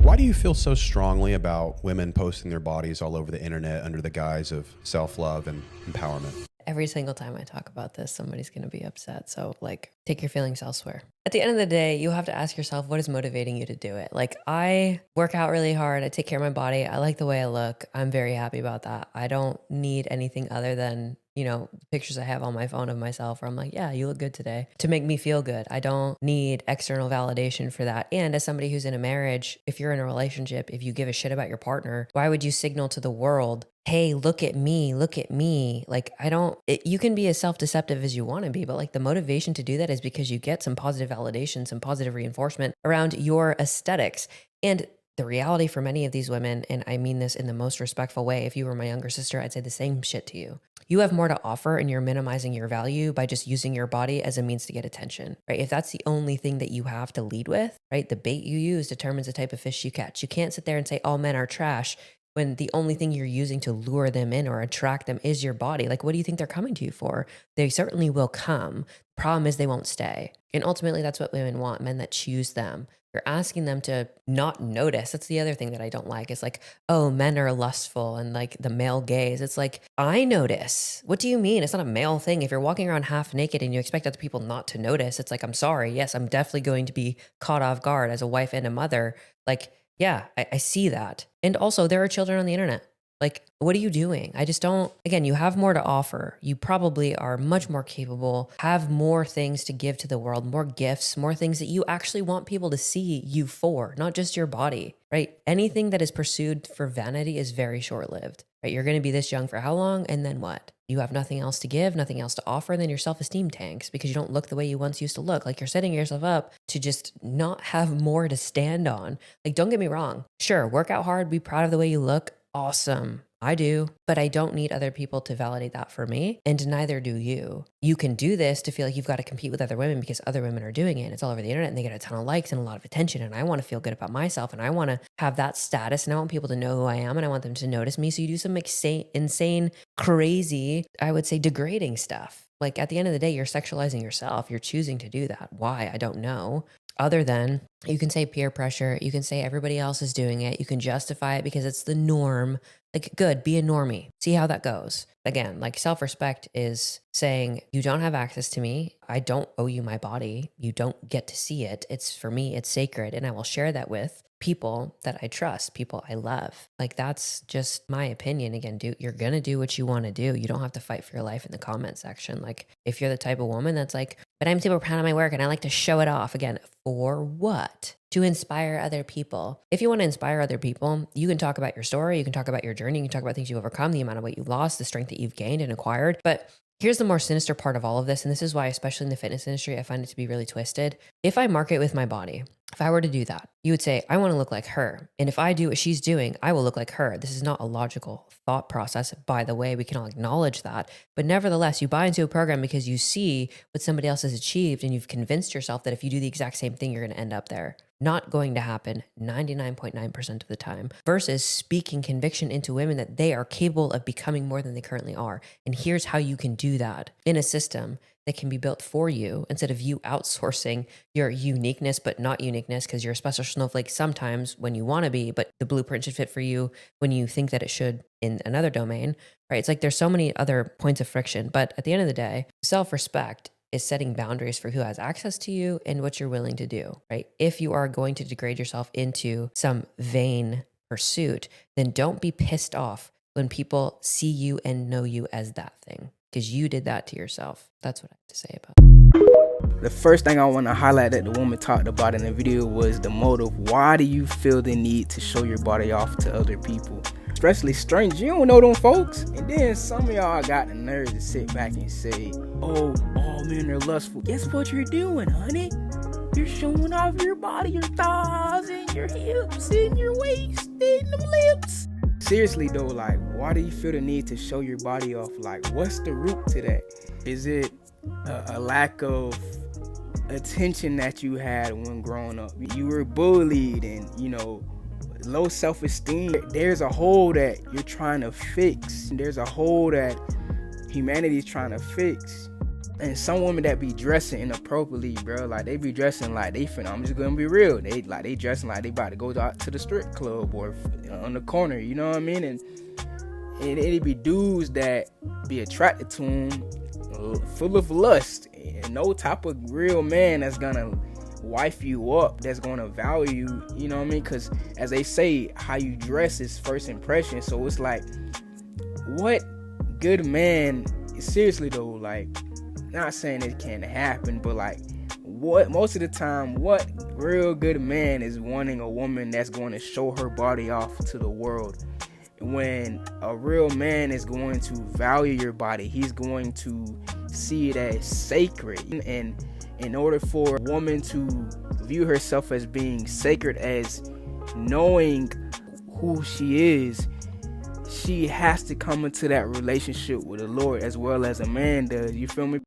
Why do you feel so strongly about women posting their bodies all over the internet under the guise of self-love and empowerment? Every single time I talk about this, somebody's going to be upset. So, take your feelings elsewhere. At the end of the day, you have to ask yourself, what is motivating you to do it? I work out really hard. I take care of my body. I like the way I look. I'm very happy about that. I don't need anything other than, the pictures I have on my phone of myself where I'm like, yeah, you look good today, to make me feel good. I don't need external validation for that. And as somebody who's in a marriage, if you're in a relationship, if you give a shit about your partner, why would you signal to the world, hey, look at me, look at me? You can be as self-deceptive as you want to be, but the motivation to do that is because you get some positive validation, some positive reinforcement around your aesthetics. And the reality for many of these women, and I mean this in the most respectful way, if you were my younger sister, I'd say the same shit to you. You have more to offer and you're minimizing your value by just using your body as a means to get attention, right? If that's the only thing that you have to lead with, right? The bait you use determines the type of fish you catch. You can't sit there and say all men are trash when the only thing you're using to lure them in or attract them is your body. What do you think they're coming to you for? They certainly will come. The problem is they won't stay. And ultimately that's what women want, men that choose them. You're asking them to not notice. That's the other thing that I don't like. It's oh, men are lustful and the male gaze. It's I notice. What do you mean? It's not a male thing. If you're walking around half naked and you expect other people not to notice, it's I'm sorry. Yes, I'm definitely going to be caught off guard as a wife and a mother. Yeah, I see that. And also there are children on the internet. What are you doing? I just don't, again, you have more to offer. You probably are much more capable, have more things to give to the world, more gifts, more things that you actually want people to see you for, not just your body, right? Anything that is pursued for vanity is very short-lived, right? You're going to be this young for how long? And then what? You have nothing else to give, nothing else to offer, and then your self-esteem tanks because you don't look the way you once used to look. You're setting yourself up to just not have more to stand on. Don't get me wrong. Sure, work out hard, be proud of the way you look. Awesome. I do, but I don't need other people to validate that for me, and neither do you. You can do this to feel like you've got to compete with other women because other women are doing it, and it's all over the internet, and they get a ton of likes and a lot of attention, and I want to feel good about myself, and I want to have that status, and I want people to know who I am, and I want them to notice me, so you do some insane, crazy, I would say degrading stuff. At the end of the day, you're sexualizing yourself. You're choosing to do that. Why? I don't know. Other than you can say peer pressure, you can say everybody else is doing it, you can justify it because it's the norm. Good, be a normie. See how that goes. Again, self-respect is saying you don't have access to me. I don't owe you my body. You don't get to see it. It's for me, it's sacred. And I will share that with people that I trust, people I love. That's just my opinion. Again, you're going to do what you want to do. You don't have to fight for your life in the comment section. If you're the type of woman that's but I'm super proud of my work and I like to show it off. Again, for what? To inspire other people. If you want to inspire other people, you can talk about your story, you can talk about your journey, you can talk about things you've overcome, the amount of weight you've lost, the strength that you've gained and acquired. But here's the more sinister part of all of this, and this is why, especially in the fitness industry, I find it to be really twisted. If I market with my body, if I were to do that, you would say, I want to look like her. And if I do what she's doing, I will look like her. This is not a logical thought process. By the way, we can all acknowledge that. But nevertheless, you buy into a program because you see what somebody else has achieved and you've convinced yourself that if you do the exact same thing, you're going to end up there. Not going to happen 99.9% of the time, versus speaking conviction into women that they are capable of becoming more than they currently are. And here's how you can do that in a system that can be built for you instead of you outsourcing your uniqueness, but not uniqueness because you're a special snowflake sometimes when you want to be, but the blueprint should fit for you when you think that it should in another domain, right? It's there's so many other points of friction, but at the end of the day, self-respect is setting boundaries for who has access to you and what you're willing to do, right? If you are going to degrade yourself into some vain pursuit, then don't be pissed off when people see you and know you as that thing, because you did that to yourself. That's what I have to say about it. The first thing I want to highlight that the woman talked about in the video was the motive. Why do you feel the need to show your body off to other people? Especially strangers, you don't know them folks. And then some of y'all got the nerve to sit back and say, oh, all men are lustful. Guess what you're doing, honey? You're showing off your body, your thighs and your hips and your waist and them lips. Seriously though, why do you feel the need to show your body off? What's the root to that? Is it a lack of attention that you had when growing up? You were bullied and, low self-esteem. There's a hole that you're trying to fix. There's a hole that humanity's trying to fix. And some women that be dressing inappropriately, bro, like they be dressing like they finna, I'm just gonna be real, they dressing like they about to go out to the strip club or on the corner, you know what I mean? And it be dudes that be attracted to them, full of lust, and no type of real man that's gonna wife you up, that's gonna value you, you know what I mean? Because as they say, how you dress is first impression. So it's like, what good man, seriously though, like, not saying it can't happen, but like, what most of the time, what real good man is wanting a woman that's going to show her body off to the world? When a real man is going to value your body, he's going to see it as sacred. And in order for a woman to view herself as being sacred, as knowing who she is, she has to come into that relationship with the Lord as well as a man does. You feel me?